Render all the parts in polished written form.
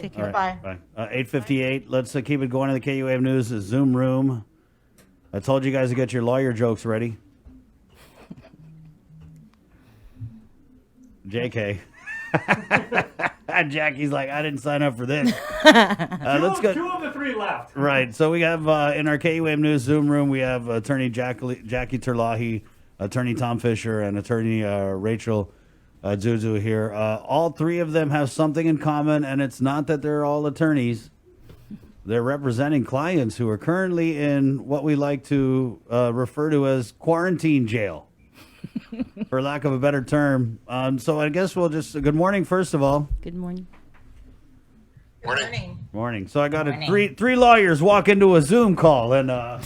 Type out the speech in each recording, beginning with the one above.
Take care. Bye. Bye. 8:58. Let's keep it going in the KUAM News Zoom room. I told you guys to get your lawyer jokes ready. JK. Jackie's like, I didn't sign up for this. Let's go. 2 of the 3 left. Right. So we have in our KUAM News Zoom room, we have Attorney Jackie Terlahi, Attorney Tom Fisher, and Attorney Rachel Zuzu here. All 3 of them have something in common, and it's not that they're all attorneys. They're representing clients who are currently in what we like to refer to as quarantine jail, for lack of a better term. So I guess we'll just, good morning, first of all. Good morning. Morning. Morning. So I got Morning. three lawyers walk into a Zoom call, and I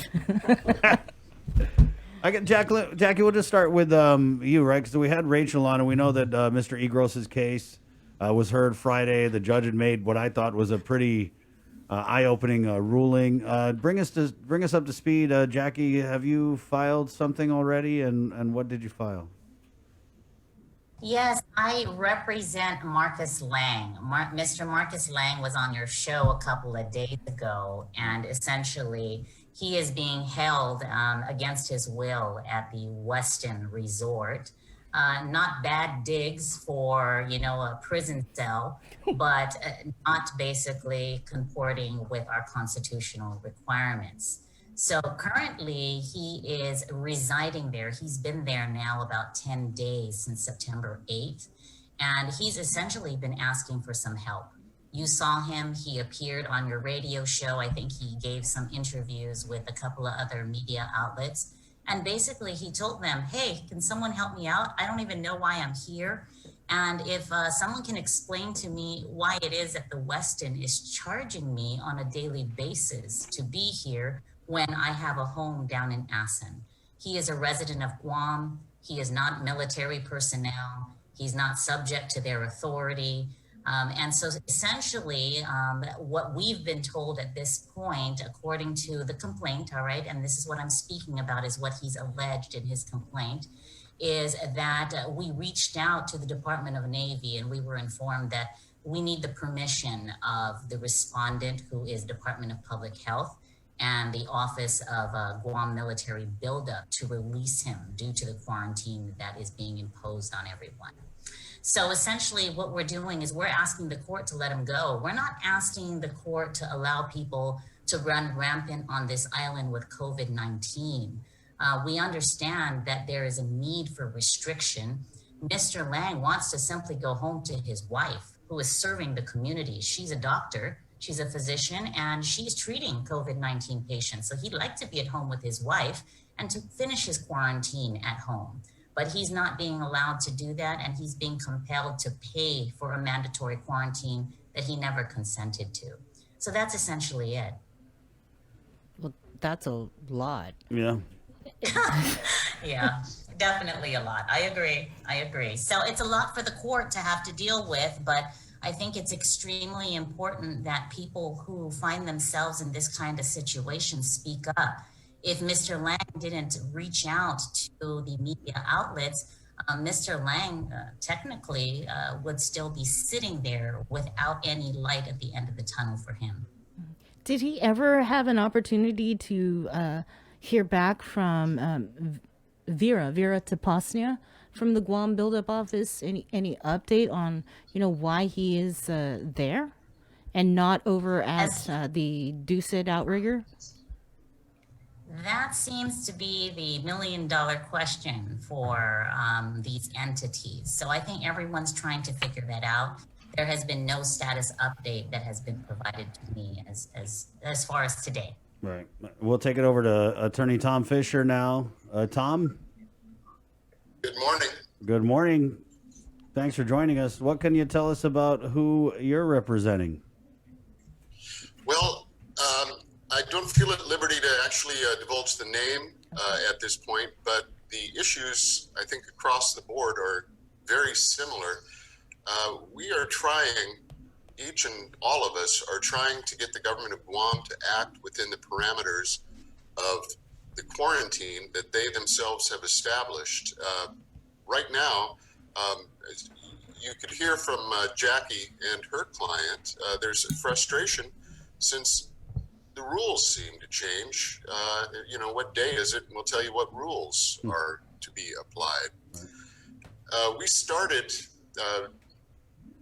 get Jackie. We'll just start with you, right? Because we had Rachel on, and we know that Mr. Egros's case was heard Friday. The judge had made what I thought was a pretty eye-opening ruling. Bring us up to speed, Jackie. Have you filed something already, and what did you file? Yes, I represent Marcus Lang. Mr. Marcus Lang was on your show a couple of days ago, and essentially he is being held against his will at the Westin Resort. Not bad digs for, a prison cell, but not basically comporting with our constitutional requirements. So currently he is residing there. He's been there now about 10 days since September 8th, and he's essentially been asking for some help. You saw him, he appeared on your radio show. I think he gave some interviews with a couple of other media outlets. And basically he told them, hey, can someone help me out? I don't even know why I'm here. And if someone can explain to me why it is that the Westin is charging me on a daily basis to be here when I have a home down in Assen. He is a resident of Guam. He is not military personnel. He's not subject to their authority. And so essentially what we've been told at this point, according to the complaint, all right, and this is what I'm speaking about is what he's alleged in his complaint, is that we reached out to the Department of Navy and we were informed that we need the permission of the respondent, who is Department of Public Health, and the Office of Guam Military Buildup to release him due to the quarantine that is being imposed on everyone. So essentially what we're doing is we're asking the court to let him go. We're not asking the court to allow people to run rampant on this island with COVID-19. We understand that there is a need for restriction. Mr. Lang wants to simply go home to his wife, who is serving the community. She's a doctor. She's a physician, and she's treating COVID-19 patients. So he'd like to be at home with his wife and to finish his quarantine at home. But he's not being allowed to do that, and he's being compelled to pay for a mandatory quarantine that he never consented to. So that's essentially it. Well, that's a lot. Yeah. Yeah, definitely a lot. I agree. So it's a lot for the court to have to deal with, but I think it's extremely important that people who find themselves in this kind of situation speak up. If Mr. Lang didn't reach out to the media outlets, Mr. Lang technically would still be sitting there without any light at the end of the tunnel for him. Did he ever have an opportunity to hear back from Vera Tapasnia from the Guam Buildup Office? Any update on why he is there and not over at the Ducid Outrigger? That seems to be the million-dollar question for these entities. So I think everyone's trying to figure that out. There has been no status update that has been provided to me as far as today. Right. We'll take it over to Attorney Tom Fisher now. Tom? Good morning. Good morning. Thanks for joining us. What can you tell us about who you're representing? Well, I don't feel at liberty to actually divulge the name at this point, but the issues, I think, across the board are very similar. We are trying, each and all of us are trying to get the government of Guam to act within the parameters of the quarantine that they themselves have established. Right now, you could hear from Jackie and her client, there's frustration since the rules seem to change. What day is it? And we'll tell you what rules are to be applied. We started,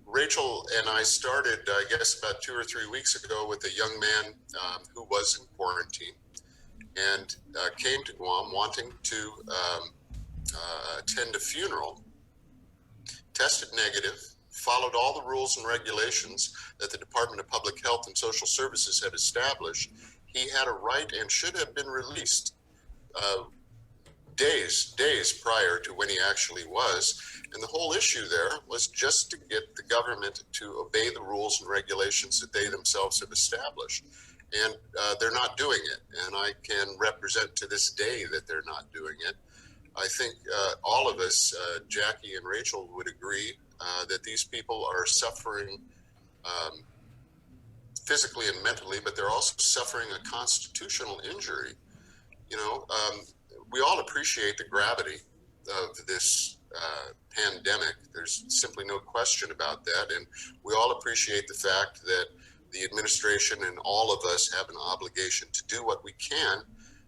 Rachel and I started, I guess, about 2 or 3 weeks ago with a young man who was in quarantine and came to Guam wanting to attend a funeral, tested negative, followed all the rules and regulations that the Department of Public Health and Social Services had established. He had a right and should have been released days prior to when he actually was. And the whole issue there was just to get the government to obey the rules and regulations that they themselves have established. And they're not doing it. And I can represent to this day that they're not doing it. I think all of us, Jackie and Rachel, would agree that these people are suffering physically and mentally, but they're also suffering a constitutional injury. We all appreciate the gravity of this pandemic. There's simply no question about that. And we all appreciate the fact that the administration and all of us have an obligation to do what we can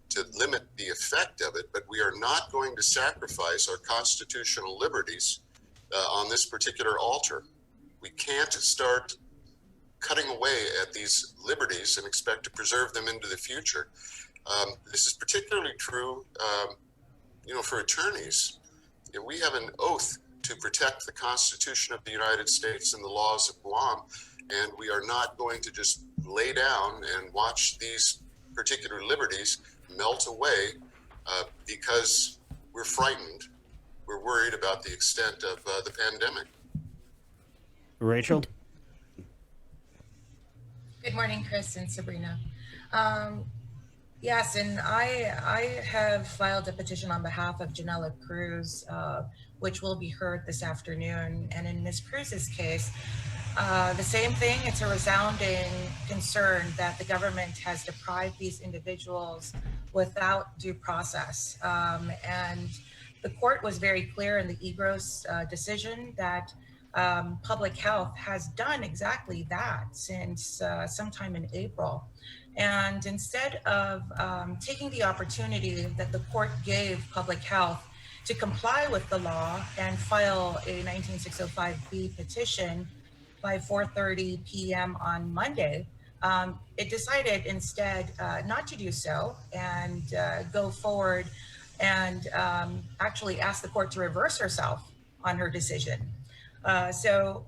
to limit the effect of it, but we are not going to sacrifice our constitutional liberties on this particular altar. We can't start cutting away at these liberties and expect to preserve them into the future. This is particularly true, for attorneys. We have an oath to protect the Constitution of the United States and the laws of Guam, and we are not going to just lay down and watch these particular liberties melt away because we're frightened. We're worried about the extent of the pandemic. Rachel? Good morning, Chris and Sabrina. Yes, and I have filed a petition on behalf of Janella Cruz, which will be heard this afternoon. And in Ms. Cruz's case, the same thing. It's a resounding concern that the government has deprived these individuals without due process. And the court was very clear in the EGROS decision that public health has done exactly that since sometime in April. And instead of taking the opportunity that the court gave public health to comply with the law and file a 19605B petition by 4:30 p.m. on Monday, it decided instead not to do so and go forward and actually ask the court to reverse herself on her decision. So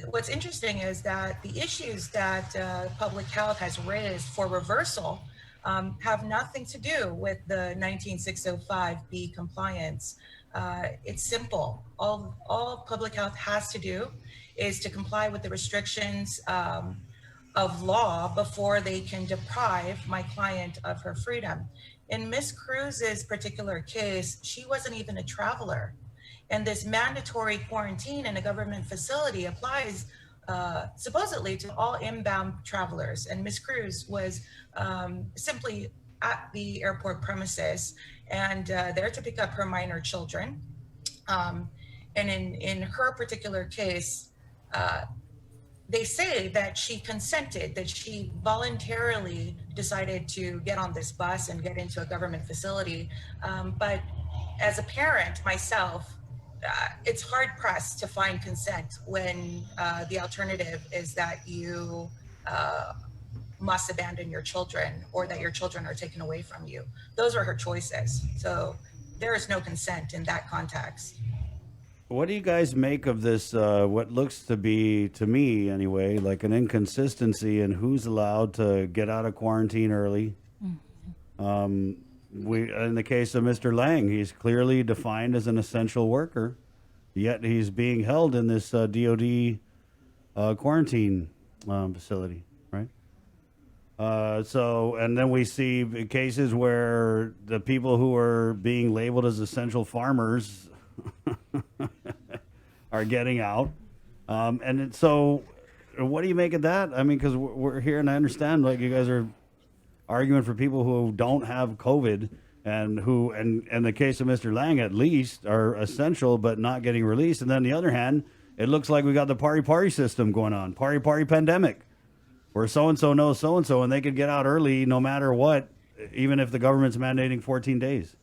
what's interesting is that the issues that public health has raised for reversal have nothing to do with the 19605B compliance. It's simple. All public health has to do is to comply with the restrictions of law before they can deprive my client of her freedom. In Ms. Cruz's particular case, she wasn't even a traveler. And this mandatory quarantine in a government facility applies supposedly to all inbound travelers. And Ms. Cruz was simply at the airport premises and there to pick up her minor children. And in her particular case, they say that she consented, that she voluntarily decided to get on this bus and get into a government facility. But as a parent myself, it's hard pressed to find consent when the alternative is that you must abandon your children or that your children are taken away from you. Those are her choices. So there is no consent in that context. What do you guys make of this, what looks to be, to me anyway, like an inconsistency in who's allowed to get out of quarantine early? In the case of Mr. Lang, he's clearly defined as an essential worker, yet he's being held in this DOD quarantine facility, right? And then we see cases where the people who are being labeled as essential farmers are getting out. So what do you make of that? I mean, because we're here and I understand, like, you guys are arguing for people who don't have COVID and who, and in the case of Mr. Lang, at least are essential but not getting released. And then on the other hand, it looks like we got the pari system going on, pari pandemic, where so-and-so knows so-and-so, and they could get out early no matter what, even if the government's mandating 14 days.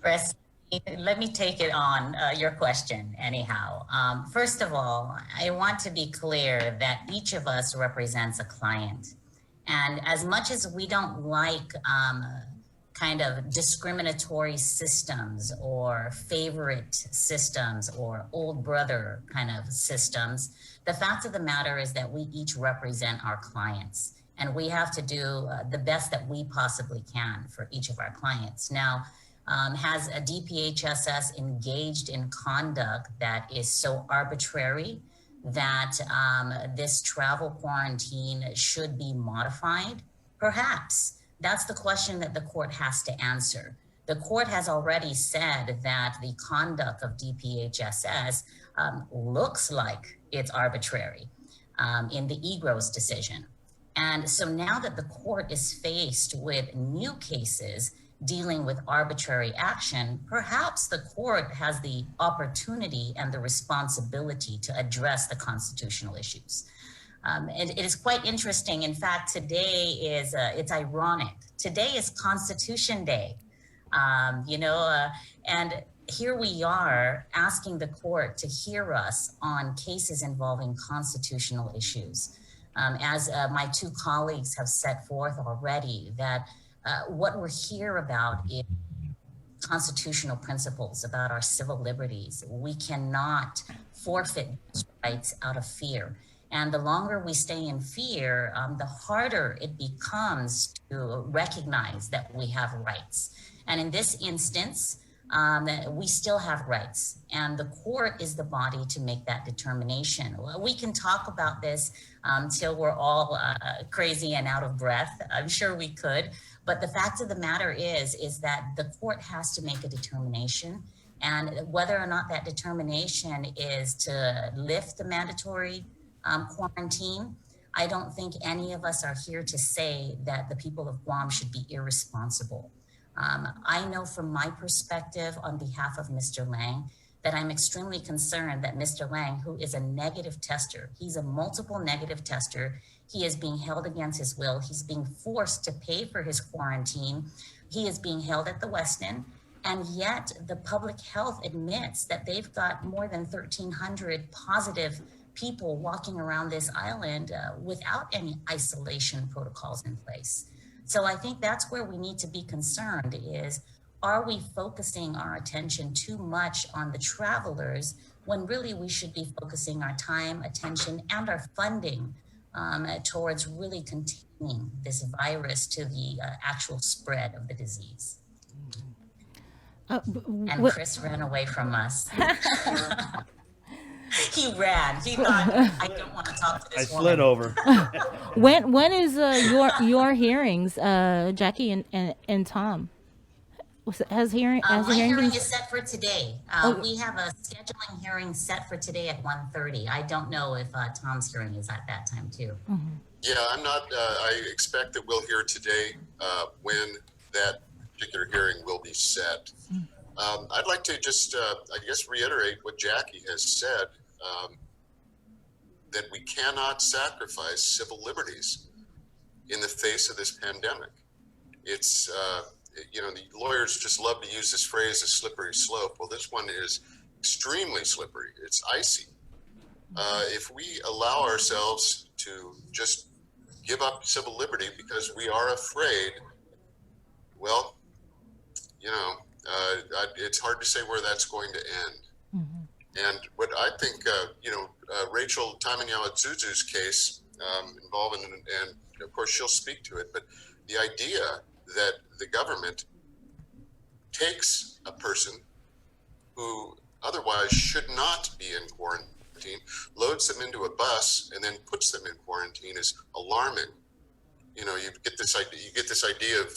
Chris, let me take it on your question anyhow. First of all, I want to be clear that each of us represents a client. And as much as we don't like kind of discriminatory systems or favorite systems or old brother kind of systems, the fact of the matter is that we each represent our clients, and we have to do the best that we possibly can for each of our clients. Now, has a DPHSS engaged in conduct that is so arbitrary that this travel quarantine should be modified? Perhaps. That's the question that the court has to answer. The court has already said that the conduct of DPHSS looks like it's arbitrary in the EGROS decision. And so now that the court is faced with new cases dealing with arbitrary action, perhaps the court has the opportunity and the responsibility to address the constitutional issues. And it is quite interesting. In fact, today is, it's ironic. Today is Constitution Day, and here we are asking the court to hear us on cases involving constitutional issues. As my two colleagues have set forth already, that what we're here about is constitutional principles about our civil liberties. We cannot forfeit those rights out of fear. And the longer we stay in fear, the harder it becomes to recognize that we have rights. And in this instance, we still have rights, and the court is the body to make that determination. We can talk about this till we're all crazy and out of breath. I'm sure we could, but the fact of the matter is that the court has to make a determination, and whether or not that determination is to lift the mandatory quarantine, I don't think any of us are here to say that the people of Guam should be irresponsible. I know from my perspective on behalf of Mr. Lang that I'm extremely concerned that Mr. Lang, who is a negative tester, he's a multiple negative tester, he is being held against his will, he's being forced to pay for his quarantine, he is being held at the Westin, and yet the public health admits that they've got more than 1,300 positive people walking around this island without any isolation protocols in place. So I think that's where we need to be concerned is, are we focusing our attention too much on the travelers when really we should be focusing our time, attention, and our funding towards really containing this virus to the actual spread of the disease. And Chris ran away from us. He ran. He thought, I don't want to talk to this woman. I slid over. When is your hearings, Jackie and Tom? My hearing is set for today. We have a scheduling hearing set for today at 1:30. I don't know if Tom's hearing is at that time too. Mm-hmm. Yeah, I'm not, I expect that we'll hear today when that particular hearing will be set. I'd like to just, I guess, reiterate what Jackie has said, that we cannot sacrifice civil liberties in the face of this pandemic. It's, the lawyers just love to use this phrase, a slippery slope. Well, this one is extremely slippery. It's icy. If we allow ourselves to just give up civil liberty because we are afraid, well, it's hard to say where that's going to end. Mm-hmm. And what I think, Rachel Tamenyawa-Zuzu's case involving, and of course she'll speak to it, but the idea that the government takes a person who otherwise should not be in quarantine, loads them into a bus, and then puts them in quarantine is alarming. You get this idea of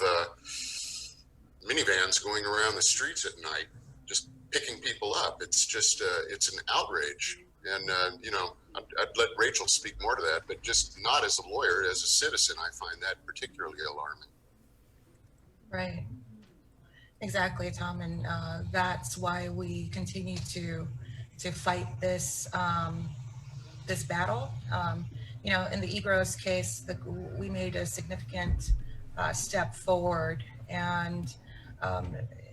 minivans going around the streets at night, just picking people up. It's just, it's an outrage. And, I'd let Rachel speak more to that, but just not as a lawyer, as a citizen, I find that particularly alarming. Right. Exactly, Tom, and that's why we continue to fight this this battle. You know, in the Egros case, we made a significant step forward, and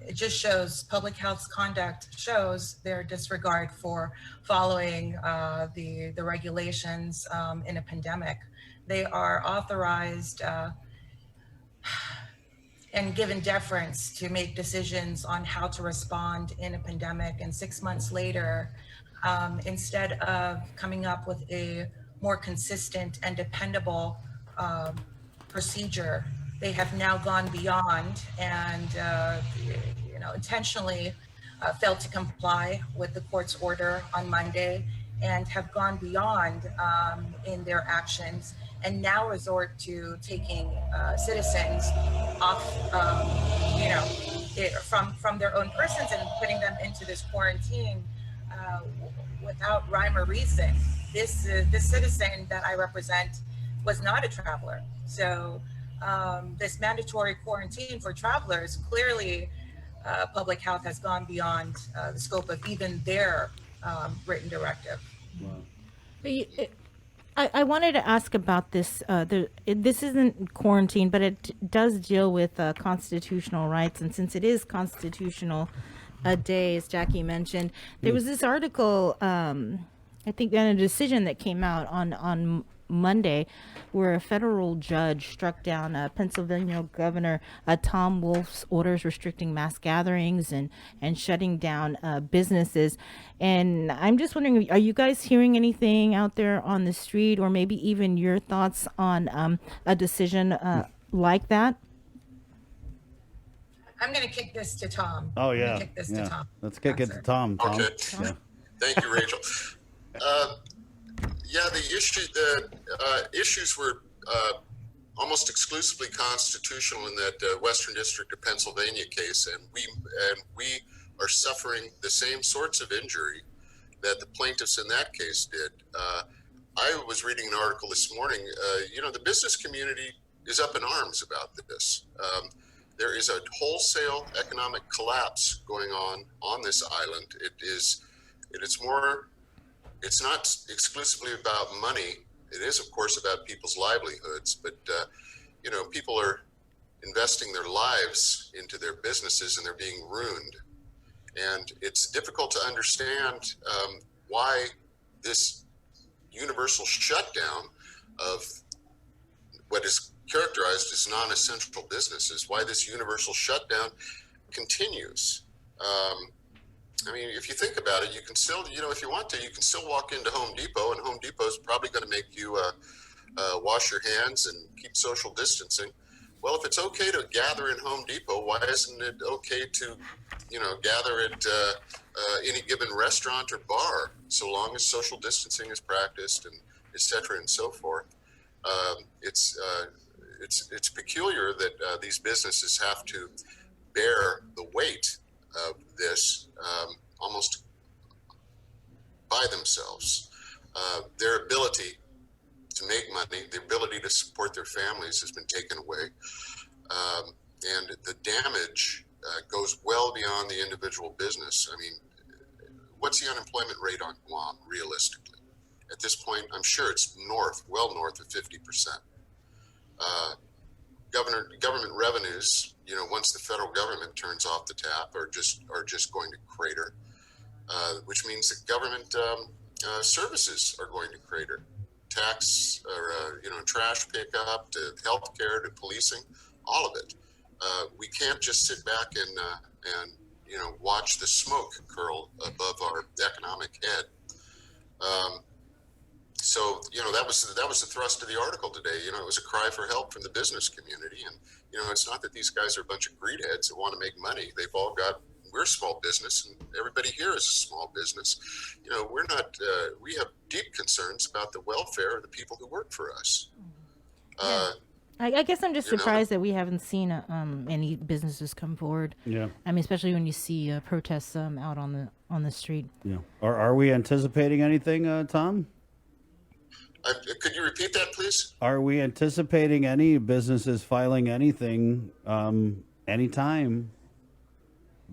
it just shows public health's conduct shows their disregard for following the regulations in a pandemic. They are authorized and given deference to make decisions on how to respond in a pandemic. And 6 months later, instead of coming up with a more consistent and dependable procedure, they have now gone beyond and you know, intentionally failed to comply with the court's order on Monday and have gone beyond in their actions and now resort to taking citizens off, you know, from their own persons and putting them into this quarantine without rhyme or reason. This citizen that I represent was not a traveler, so this mandatory quarantine for travelers, clearly public health has gone beyond the scope of even their written directive. I wanted to ask about this. This isn't quarantine, but it does deal with constitutional rights. And since it is constitutional day, as Jackie mentioned, there was this article, I think, and a decision that came out on Monday, where a federal judge struck down Pennsylvania Governor Tom Wolf's orders restricting mass gatherings and shutting down businesses. And I'm just wondering, are you guys hearing anything out there on the street, or maybe even your thoughts on a decision like that? I'm going to kick this to Tom. Oh I'm gonna yeah, kick this yeah. to Tom. Let's kick it to Tom. Tom. Okay. Yeah. Thank you, Rachel. Yeah, the issues were almost exclusively constitutional in that Western District of Pennsylvania case, and we are suffering the same sorts of injury that the plaintiffs in that case did. I was reading an article this morning. You know, the business community is up in arms about this. There is a wholesale economic collapse going on this island. It's not exclusively about money. It is, of course, about people's livelihoods, but you know, people are investing their lives into their businesses and they're being ruined. And it's difficult to understand why this universal shutdown of what is characterized as non-essential businesses, why this universal shutdown continues. I mean, if you think about it, you can still, you know, if you want to, you can still walk into Home Depot, and Home Depot is probably going to make you wash your hands and keep social distancing. Well, if it's okay to gather in Home Depot, why isn't it okay to, you know, gather at any given restaurant or bar, so long as social distancing is practiced, and et cetera and so forth? It's peculiar that these businesses have to bear the weight of this almost by themselves. Their ability to make money, the ability to support their families has been taken away. And the damage goes well beyond the individual business. I mean, what's the unemployment rate on Guam, realistically? At this point, I'm sure it's well north of 50%. Government revenues, you know, once the federal government turns off the tap, are just going to crater, which means that government services are going to crater. Tax, or you know, trash pickup, to healthcare, to policing, all of it. We can't just sit back and you know, watch the smoke curl above our economic head. So, you know, that was the thrust of the article today. You know, it was a cry for help from the business community. And, you know, it's not that these guys are a bunch of greedheads that want to make money. We're a small business, and everybody here is a small business. You know, we have deep concerns about the welfare of the people who work for us. I guess I'm just You know? surprised that we haven't seen any businesses come forward. Yeah. I mean, especially when you see protests out on the street. Yeah. Are we anticipating anything, Tom? Could you repeat that, please? Are we anticipating any businesses filing anything anytime?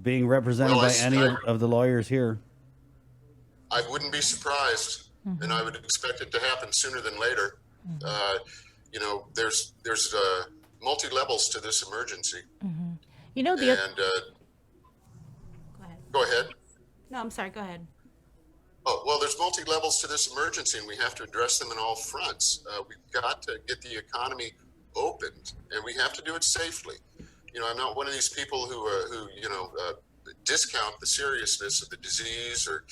being represented Well, by any of the lawyers here. I wouldn't be surprised, and I would expect it to happen sooner than later. You know, there's multi levels to this emergency, You know, and Go ahead. go ahead. No, I'm sorry. Go ahead. Oh, well, there's multi levels to this emergency, and we have to address them in all fronts. We've got to get the economy opened, and we have to do it safely. You know, I'm not one of these people who discount the seriousness of the disease, or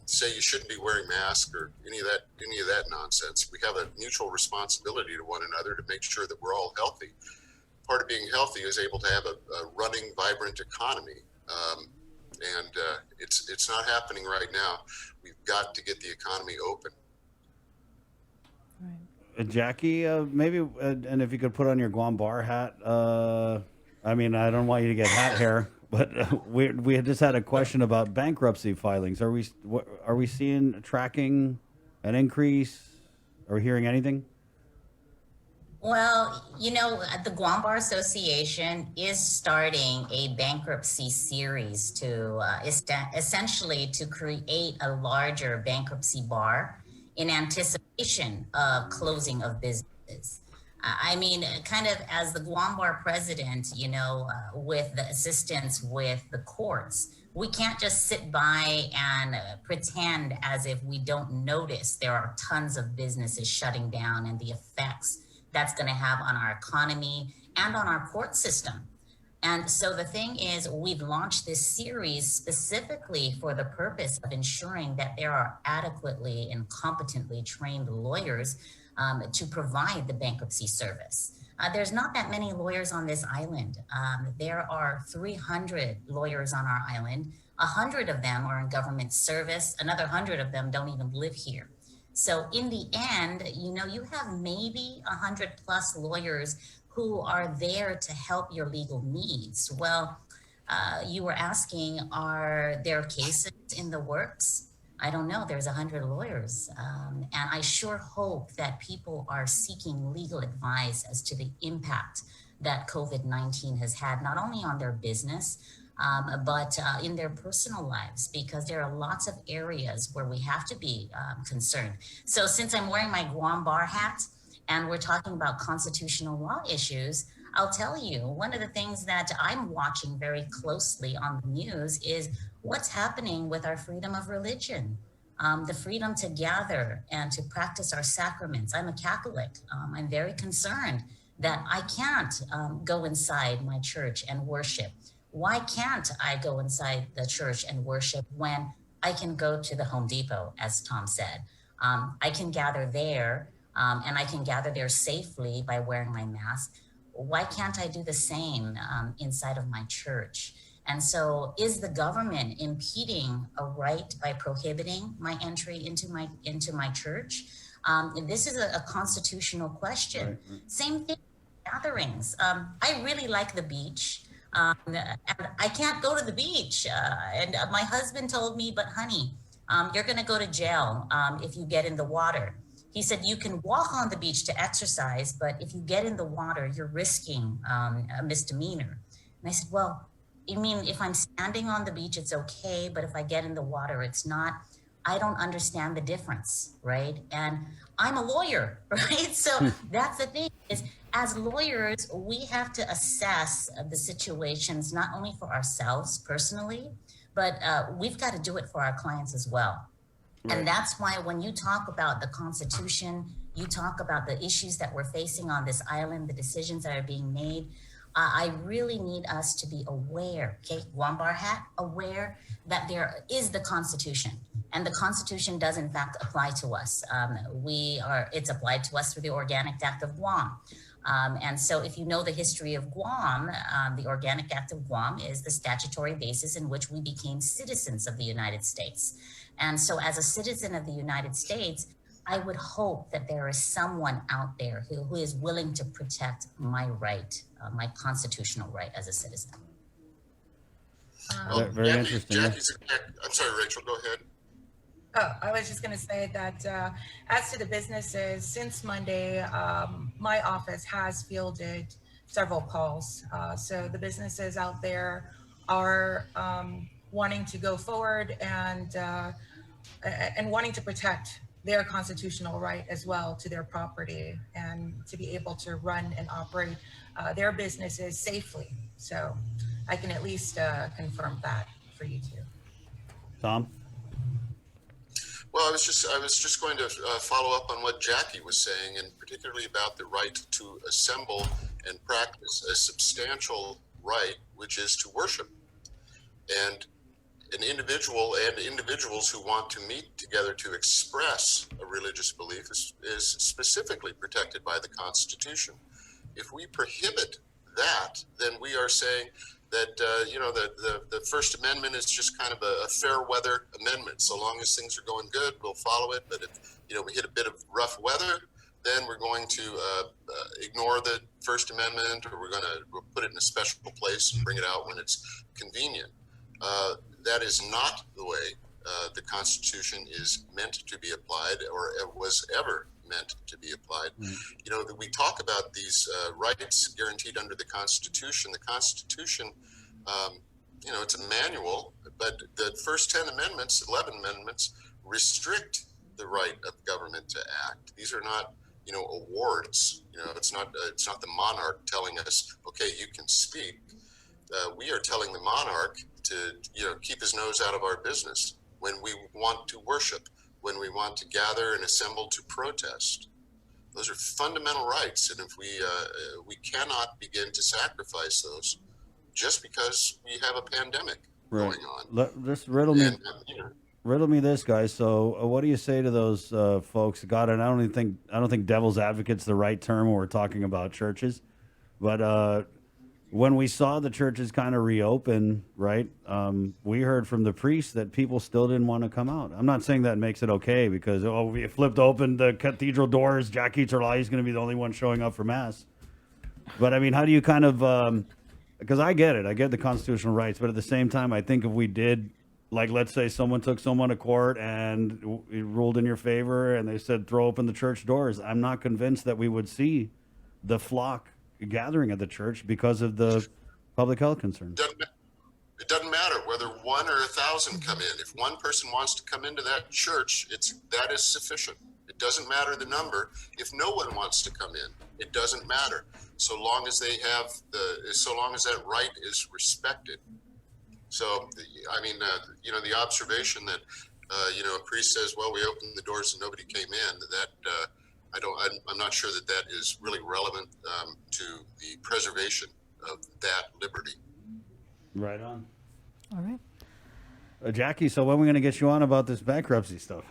say you shouldn't be wearing masks, or any of that nonsense. We have a mutual responsibility to one another to make sure that we're all healthy. Part of being healthy is able to have a running, vibrant economy. And it's not happening right now. We've got to get the economy open. Jackie, maybe, and if you could put on your Guam bar hat. I mean, I don't want you to get hat hair, but we had just had a question about bankruptcy filings. Are we seeing tracking an increase or hearing anything? Well, the Guam Bar Association is starting a bankruptcy series to essentially to create a larger bankruptcy bar in anticipation of closing of businesses. I mean, kind of as the Guam Bar president, with the assistance with the courts, we can't just sit by and pretend as if we don't notice there are tons of businesses shutting down and the effects that's going to have on our economy and on our court system. And so the thing is, we've launched this series specifically for the purpose of ensuring that there are adequately and competently trained lawyers to provide the bankruptcy service. There's not that many lawyers on this island. There are 300 lawyers on our island. 100 of them are in government service. Another 100 of them don't even live here. So in the end, you have maybe 100 plus lawyers who are there to help your legal needs. Well, you were asking, are there cases in the works? I don't know. There's 100 lawyers. And I sure hope that people are seeking legal advice as to the impact that COVID-19 has had, not only on their business, but in their personal lives, because there are lots of areas where we have to be concerned. So since I'm wearing my Guam Bar hat and we're talking about constitutional law issues, I'll tell you, one of the things that I'm watching very closely on the news is what's happening with our freedom of religion, the freedom to gather and to practice our sacraments. I'm a Catholic. I'm very concerned that I can't go inside my church and worship. Why can't I go inside the church and worship when I can go to the Home Depot, as Tom said? I can gather there, and I can gather there safely by wearing my mask. Why can't I do the same inside of my church? And so is the government impeding a right by prohibiting my entry into my church? This is a constitutional question. Right. Same thing, gatherings. I really like the beach. And I can't go to the beach. And my husband told me, but honey, you're going to go to jail if you get in the water. He said, you can walk on the beach to exercise, but if you get in the water, you're risking a misdemeanor. And I said, well, you mean if I'm standing on the beach, it's okay, but if I get in the water, it's not? I don't understand the difference, right? And I'm a lawyer, right? So that's the thing is, as lawyers, we have to assess the situations, not only for ourselves personally, but we've got to do it for our clients as well. Right. And that's why when you talk about the Constitution, you talk about the issues that we're facing on this island, the decisions that are being made, I really need us to be aware, okay, Guam Bar hat, aware that there is the Constitution. And the Constitution does in fact apply to us. It's applied to us through the Organic Act of Guam. And so if you know the history of Guam, the Organic Act of Guam is the statutory basis in which we became citizens of the United States. And so as a citizen of the United States, I would hope that there is someone out there who is willing to protect my right, my constitutional right as a citizen. Very interesting. I'm sorry, Rachel, go ahead. Oh, I was just going to say that as to the businesses, since Monday, my office has fielded several calls. So the businesses out there are wanting to go forward and wanting to protect their constitutional right as well to their property and to be able to run and operate their businesses safely. So I can at least confirm that for you too. Tom? Well, I was just going to follow up on what Jackie was saying, and particularly about the right to assemble and practice a substantial right, which is to worship. And an individual and individuals who want to meet together to express a religious belief is specifically protected by the Constitution. If we prohibit that, then we are saying that the First Amendment is just kind of a fair weather amendment. So long as things are going good, we'll follow it. But if we hit a bit of rough weather, then we're going to ignore the First Amendment, or we're going to put it in a special place and bring it out when it's convenient. That is not the way the Constitution is meant to be applied, or was ever meant to be applied. We talk about these rights guaranteed under the Constitution. The Constitution, it's a manual, but the first 11 amendments restrict the right of government to act. These are not, awards. It's not the monarch telling us, okay, you can speak. We are telling the monarch to, keep his nose out of our business when we want to worship, when we want to gather and assemble to protest. Those are fundamental rights, and if we cannot begin to sacrifice those just because we have a pandemic going on. Just riddle me this, guys. So, what do you say to those folks? God, and I don't think "devil's advocate's" the right term when we're talking about churches, but when we saw the churches kind of reopen, right? We heard from the priests that people still didn't want to come out. I'm not saying that makes it okay because we flipped open the cathedral doors. Jackie Terlai is going to be the only one showing up for mass. But I mean, how do you kind of? Because I get it, I get the constitutional rights, but at the same time, I think if we did, like, let's say someone took someone to court and it ruled in your favor, and they said throw open the church doors, I'm not convinced that we would see the flock gathering at the church because of the public health concerns. It doesn't matter whether 1 or 1,000 come in. If one person wants to come into that church, that is sufficient. It doesn't matter the number. If no one wants to come in, it doesn't matter. So long as that right is respected. So, the observation that, a priest says, well, we opened the doors and nobody came in, I'm not sure that is really relevant to the preservation of that liberty. Right on. All right. Jackie, so when are we going to get you on about this bankruptcy stuff?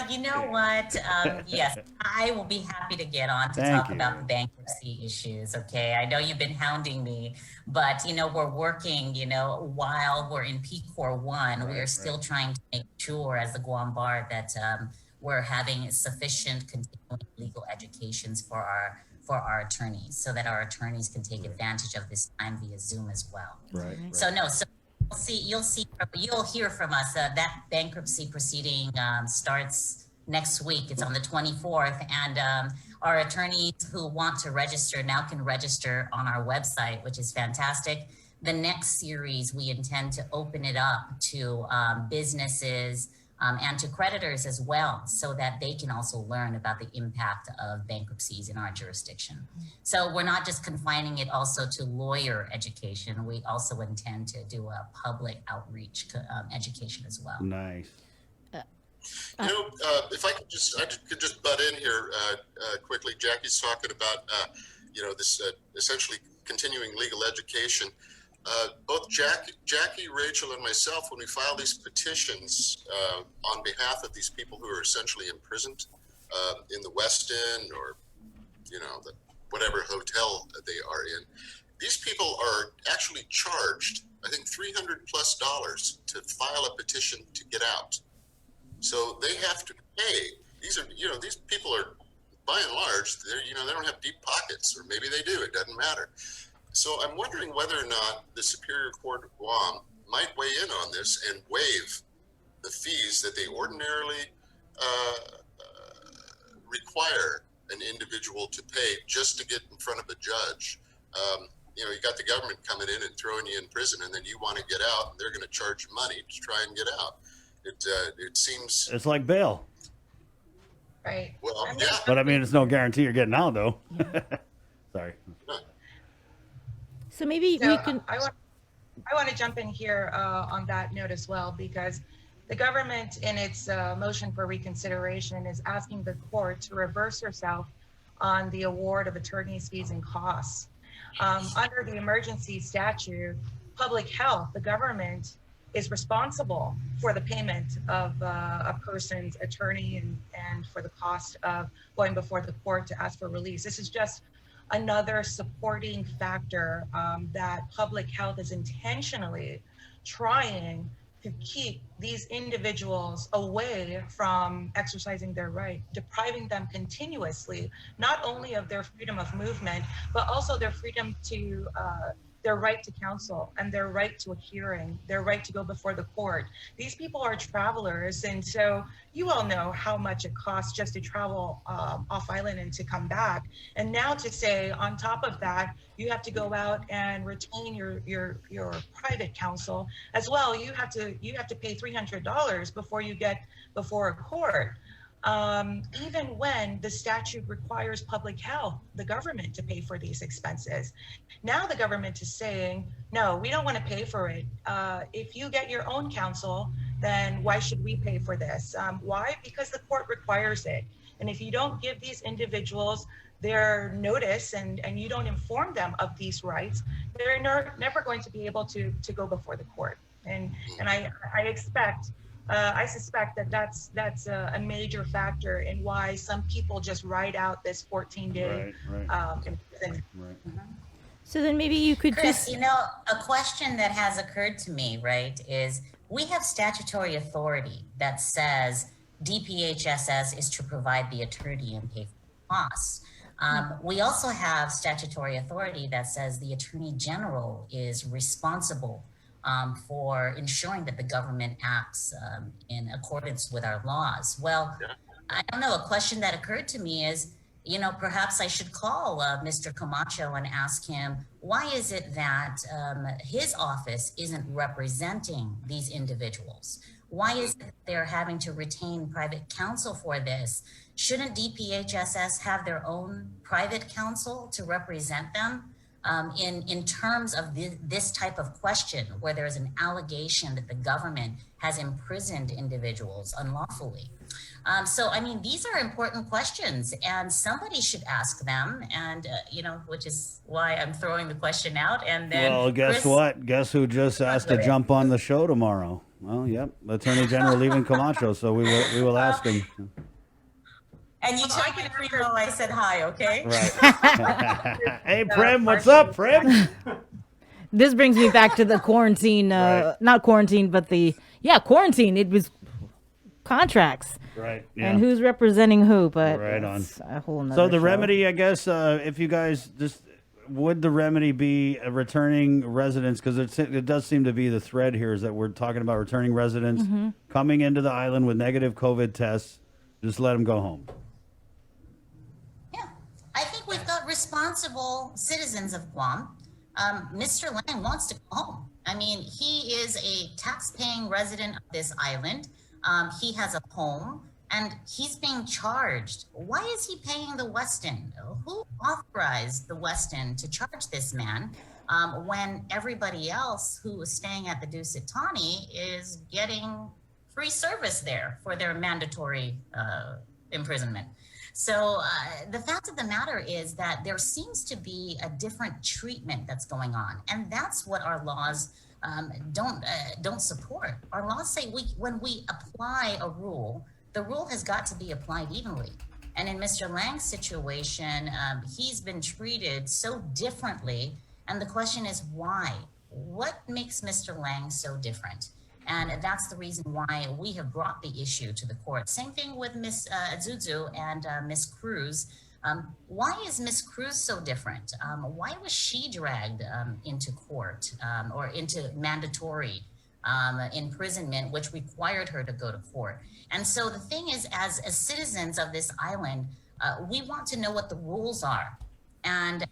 You know what? Yes, I will be happy to get on to talk about the bankruptcy issues. Okay, I know you've been hounding me, but we're working. While we're in PCOR 1, we are still trying to make sure, as the Guam Bar, that we're having sufficient continuing legal educations for our attorneys, so that our attorneys can take advantage of this time via Zoom as well. Right. So you'll hear from us. That bankruptcy proceeding starts next week. It's on the 24th, and our attorneys who want to register now can register on our website, which is fantastic. The next series, we intend to open it up to businesses and to creditors as well, so that they can also learn about the impact of bankruptcies in our jurisdiction. So we're not just confining it also to lawyer education. We also intend to do a public outreach education as well. Nice. If I could just butt in here quickly. Jackie's talking about this essentially continuing legal education. Both Jackie, Rachel, and myself, when we file these petitions on behalf of these people who are essentially imprisoned in the West End, or whatever hotel they are in, these people are actually charged, I think, $300+ to file a petition to get out. So they have to pay. These people are, by and large, they don't have deep pockets, or maybe they do. It doesn't matter. So I'm wondering whether or not the Superior Court of Guam might weigh in on this and waive the fees that they ordinarily require an individual to pay just to get in front of a judge. you know, you got the government coming in and throwing you in prison, and then you want to get out, and they're going to charge you money to try and get out. It seems, It's like bail. Right. well, I'm yeah. gonna But I mean, it's no guarantee you're getting out, though. Sorry. So maybe So we can. I want to jump in here on that note as well, because the government in its motion for reconsideration is asking the court to reverse herself on the award of attorney's fees and costs. Under the emergency statute, public health, the government is responsible for the payment of a person's attorney and for the cost of going before the court to ask for release. This is just another supporting factor that public health is intentionally trying to keep these individuals away from exercising their right, depriving them continuously, not only of their freedom of movement, but also their freedom to their right to counsel and their right to a hearing, their right to go before the court. These people are travelers, and so you all know how much it costs just to travel off island and to come back. And now to say, on top of that, you have to go out and retain your private counsel as well. You have to pay $300 before you get before a court. Even when the statute requires public health, the government to pay for these expenses. Now the government is saying, no, we don't want to pay for it. If you get your own counsel, then why should we pay for this? Why? Because the court requires it. And if you don't give these individuals their notice and you don't inform them of these rights, they're never going to be able to go before the court. And I suspect that that's a major factor in why some people just ride out this 14-day imprisonment. Right. So then maybe you could Chris, just. you know, a question that has occurred to me, right, is we have statutory authority that says DPHSS is to provide the attorney and pay for the costs. We also have statutory authority that says the Attorney General is responsible for ensuring that the government acts in accordance with our laws. Well, I don't know, a question that occurred to me is, you know, perhaps I should call Mr. Camacho and ask him, why is it that his office isn't representing these individuals? Why is it they're having to retain private counsel for this? Shouldn't DPHSS have their own private counsel to represent them? In terms of this type of question, where there's an allegation that the government has imprisoned individuals unlawfully. So, I mean, these are important questions and somebody should ask them, and, you know, which is why I'm throwing the question out. And then, Well, guess Chris, what? Guess who just asked to jump on the show tomorrow? Well, yep, Attorney General leaving Camacho, so we will ask him. And you took it free though I said hi, okay? Right. Hey, Prim, what's up, Prim? This brings me back to the quarantine, Right. not quarantine, but quarantine. It was contracts. Right. Yeah. And who's representing who, but Right on. it's a whole nother So the show. remedy, I guess, if you guys just would the remedy be returning residents? Because it does seem to be the thread here is that we're talking about returning residents coming into the island with negative COVID tests. Just let them go home. Yeah, I think we've got responsible citizens of Guam. Mr. Lang wants to go home. I mean, he is a tax-paying resident of this island. He has a home and he's being charged. Why is he paying the Westin? Who authorized the Westin to charge this man when everybody else who was staying at the Dusitani is getting free service there for their mandatory imprisonment? So the fact of the matter is that there seems to be a different treatment that's going on, and that's what our laws don't support. Our laws say when we apply a rule, the rule has got to be applied evenly. And in Mr. Lang's situation, he's been treated so differently, and the question is why? What makes Mr. Lang so different? And that's the reason why we have brought the issue to the court. Same thing with Ms. Zuzu and Ms. Cruz. Why is Ms. Cruz so different? Why was she dragged into court or into mandatory imprisonment, which required her to go to court? And so the thing is, as citizens of this island, we want to know what the rules are And,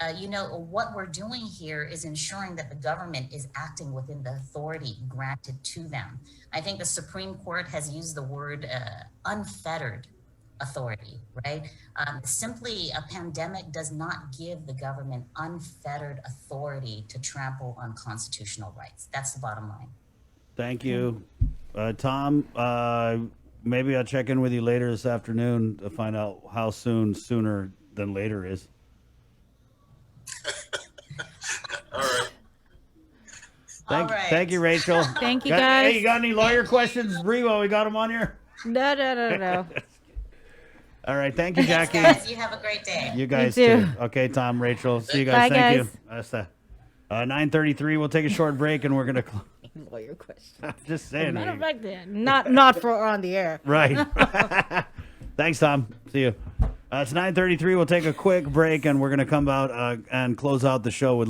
what we're doing here is ensuring that the government is acting within the authority granted to them. I think the Supreme Court has used the word unfettered authority, right? Simply, a pandemic does not give the government unfettered authority to trample on constitutional rights. That's the bottom line. Thank you. Tom, maybe I'll check in with you later this afternoon to find out how sooner than later is. All right. All right. Thank you, Rachel. Thank you, Hey, you guys. got any lawyer questions, Bree, while we got them on here? No. All right, thank you, Thanks, Jackie. guys. You have a great day. You guys too. too. Okay, Tom, Rachel. See you guys. Bye, Thank guys. you. That's 9:33. We'll take a short break and we're gonna. Lawyer question. I'm just saying. Matter of fact, not for on the air. Right. Thanks, Tom. See you. It's 9:33. We'll take a quick break and we're gonna come out and close out the show with.